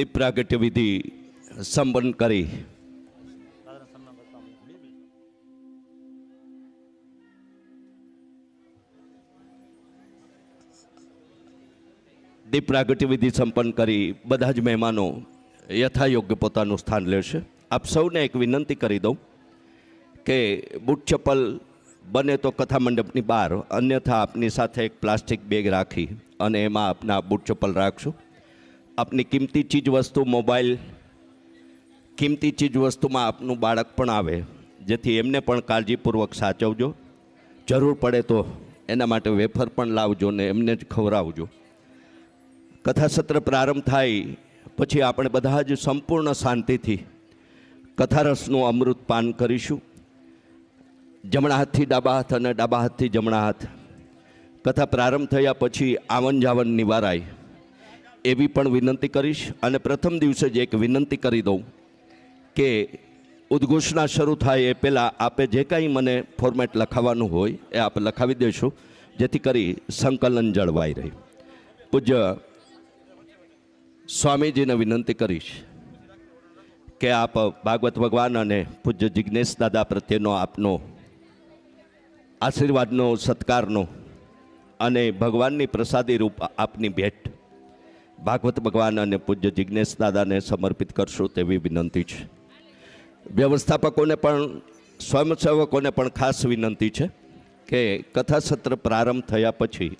દીપ પ્રાગટ્ય વિધિ સંપન્ન કરી દીપ પ્રાગટ્ય વિધિ સંપન્ન કરી બધા જ મહેમાનો યથાયોગ્ય પોતાનું સ્થાન લેશે। આપ સૌને એક વિનંતી કરી દઉં કે બૂટ ચપ્પલ બને તો કથા મંડપની બહાર, અન્યથા આપની સાથે એક પ્લાસ્ટિક બેગ રાખી અને એમાં આપના બૂટ ચપ્પલ રાખશું। આપની કિંમતી ચીજ વસ્તુ, મોબાઈલ, કિંમતી ચીજ વસ્તુમાં આપનું બાળક પણ આવે, જેથી એમને પણ કાળજીપૂર્વક સાચવજો। જરૂર પડે તો એના માટે વેફર પણ લાવજો ને એમને જ ખવડાવજો। કથા સત્ર પ્રારંભ થાય પછી આપણે બધા જ સંપૂર્ણ શાંતિથી કથારસનું અમૃત પાન કરીશું। જમણા હાથથી ડાબા હાથ અને ડાબા હાથથી જમણા હાથ। કથા પ્રારંભ થયા પછી આવન જાવન નિવારાય એવી પણ વિનંતી કરીશ। અને પ્રથમ દિવસે જ એક વિનંતી કરી દઉં કે ઉદ્ઘોષણા શરૂ થાય એ પહેલાં આપે જે કાંઈ મને ફોર્મેટ લખાવવાનું હોય એ આપ લખાવી દેશો, જેથી કરી સંકલન જળવાઈ રહે। પૂજ્ય સ્વામીજીને વિનંતી કરીશ કે આપ ભાગવત ભગવાન અને પૂજ્ય જિજ્ઞેશ દાદા પ્રત્યેનો આપનો આશીર્વાદનો, સત્કારનો અને ભગવાનની પ્રસાદી રૂપ આપની ભેટ ભાગવત ભગવાન અને પૂજ્ય જિજ્ઞેશ દાદાને સમર્પિત કરશો તેવી વિનંતી છે। વ્યવસ્થાપકોને પણ, સ્વયંસેવકોને પણ ખાસ વિનંતી છે કે કથા સત્ર પ્રારંભ થયા પછી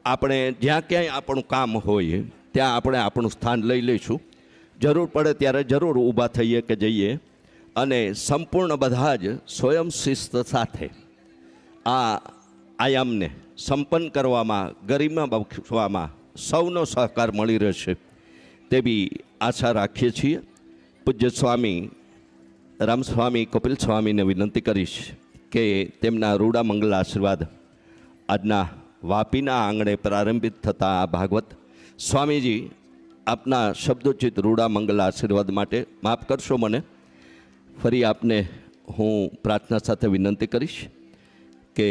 આપણે જ્યાં ક્યાંય આપણું કામ હોય ત્યાં આપણે આપણું સ્થાન લઈ લઈશું। જરૂર પડે ત્યારે જરૂર ઊભા થઈએ કે જઈએ અને સંપૂર્ણ બધા જ સ્વયં શિસ્ત સાથે આ આયામને સંપન્ન કરવામાં, ગરિમા બક્ષવામાં સૌનો સહકાર મળી રહેશે તેવી આશા રાખીએ છીએ। પૂજ્ય સ્વામી રામસ્વામી કપિલ સ્વામીને વિનંતી કરીશ કે તેમના રૂડા મંગલ આશીર્વાદ આજના વાપીના આંગણે પ્રારંભિત થતા આ ભાગવત સ્વામીજી આપના શબ્દોચિત રૂડા મંગલ આશીર્વાદ માટે માફ કરશો મને। ફરી આપને હું પ્રાર્થના સાથે વિનંતી કરીશ કે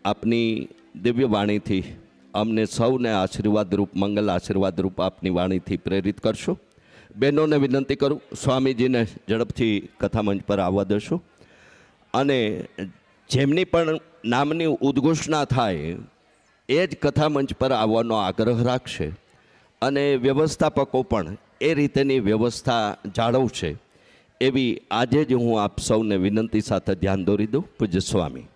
આપની દિવ્ય વાણીથી અમને સૌને આશીર્વાદરૂપ, મંગલ આશીર્વાદરૂપ આપની વાણીથી પ્રેરિત કરશો। બહેનોને વિનંતી કરું સ્વામીજીને ઝડપથી કથામંચ પર આવવા દેશો અને જેમની પણ નામની ઉદ્ઘોષણા થાય એ જ કથામંચ પર આવવાનો આગ્રહ રાખશે અને વ્યવસ્થાપકો પણ એ રીતેની વ્યવસ્થા જાળવશે એવી આજે જ હું આપ સૌને વિનંતી સાથે ધ્યાન દોરી દઉં। પૂજ્ય સ્વામી।